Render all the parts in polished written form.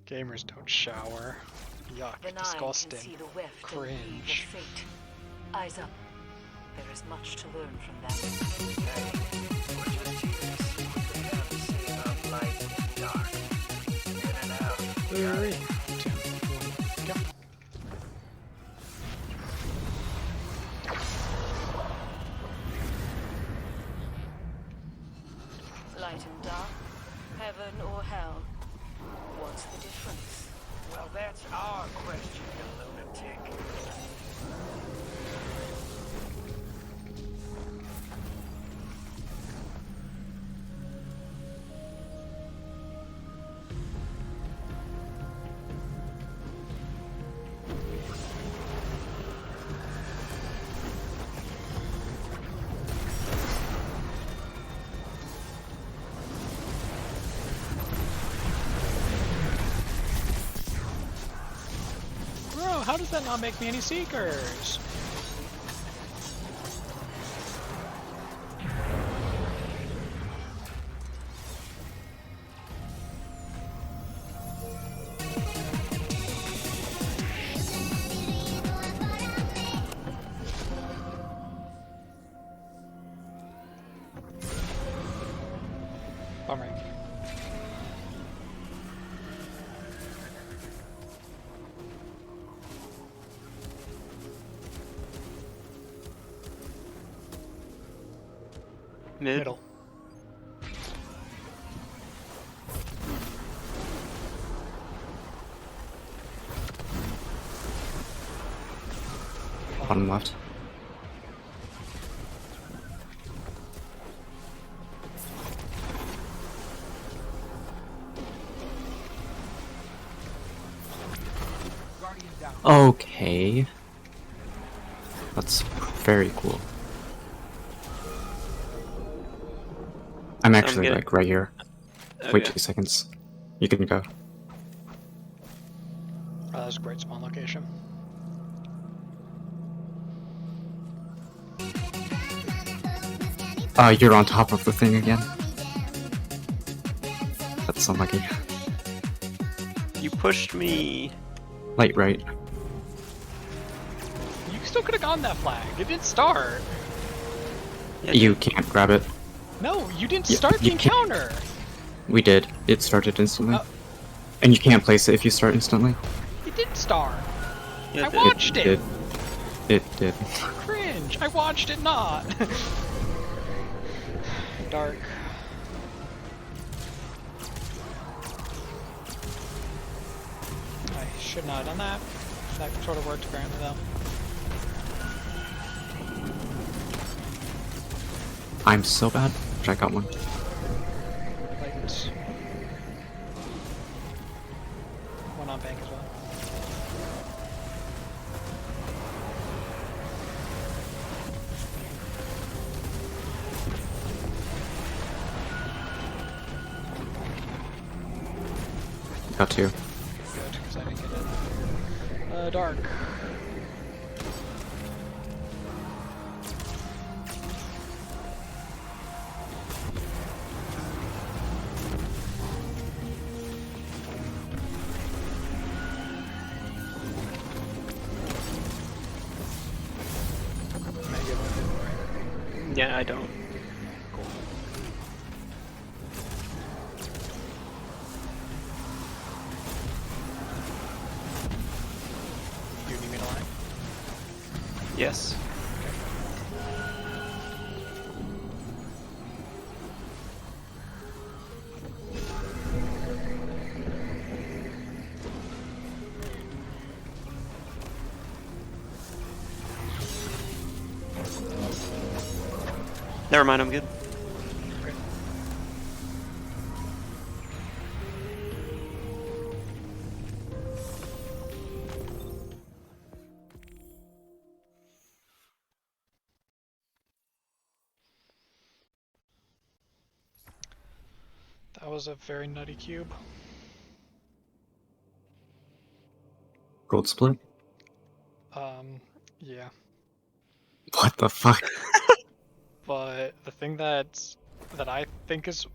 Gamers don't shower. Yuck, The Nine disgusting. can see the weft Cringe. and weave of fate. Eyes up. There is much to learn from them. Hey, we're just here to see what they have to say about light and dark. In and out. Three, two, go. Light and dark, heaven or hell. What's the difference? Well, that's our question, you lunatic. Bro, how does that not make me any seekers? Bummer. Middle. Bottom left. Okay. That's very cool. I'm actually good. like right here. Okay. Wait 2 seconds. You can go. Oh, that was a great spawn location. You're on top of the thing again. That's unlucky. You pushed me. Light right. You still could have gotten that flag. It didn't start. Yeah, You can't grab it. No, you didn't Yeah, start the you can't. encounter. We did. It started instantly. And you can't place it if you start instantly. It didn't start. Yeah, I it watched it. did. It did. Cringe. I watched it not. Dark. I should not have done that. That sort of worked apparently though. I'm so bad. Check out one. Light. One on bank as well. Got two. Good, because I didn't get it. Dark. Yeah, I don't. Cool. Do you need me to line? Yes. Never mind, I'm good. Okay. That was a very nutty cube. Gold split? Yeah. What the fuck? But the thing that I think is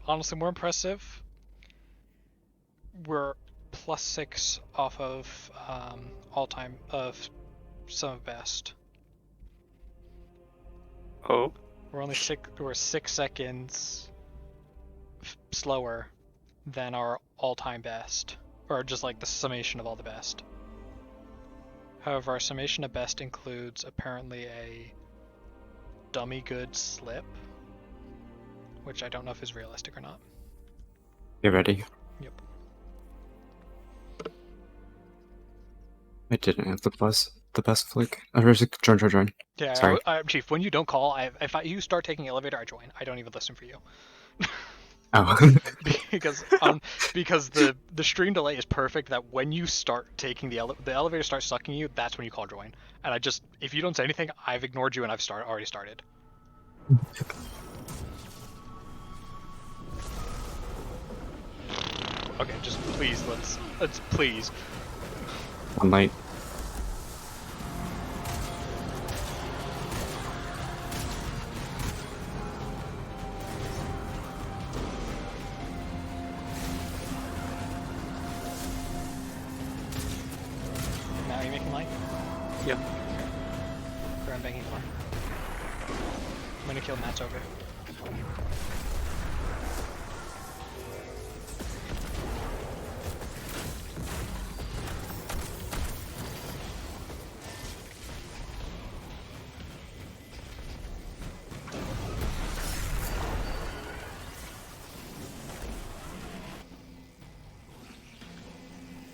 honestly more impressive, we're +6 off of all time of some of best. Oh. We're 6 seconds slower than our all-time best, or just like the summation of all the best. However, our summation of best includes apparently a dummy good slip, which I don't know if is realistic or not. Get ready. Yep. I didn't have the best flick. Join. Yeah, Sorry. Chief, when you don't call, if you start taking elevator, I join. I don't even listen for you. Oh. because the stream delay is perfect that when you start taking the elevator starts sucking you, that's when you call join. And if you don't say anything, I've ignored you and I've already started. Okay, just please let's please. One light. Now are you making light? Yeah. Or I'm banking far. I'm gonna kill Matt's over.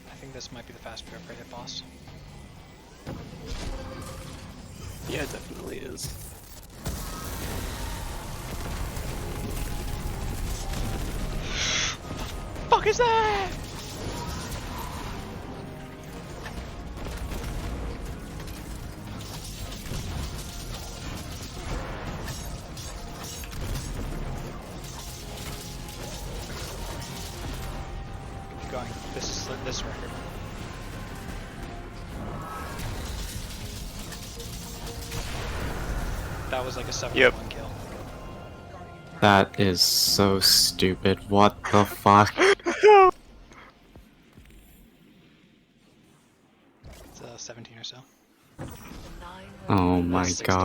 I think this might be the fast pair for hit boss. Yeah, it definitely is. Fuck is that? Keep going. This record. That was like a 7-1 kill. That is so stupid. What the fuck? It's 17 or so. The 9 Oh my 16. god.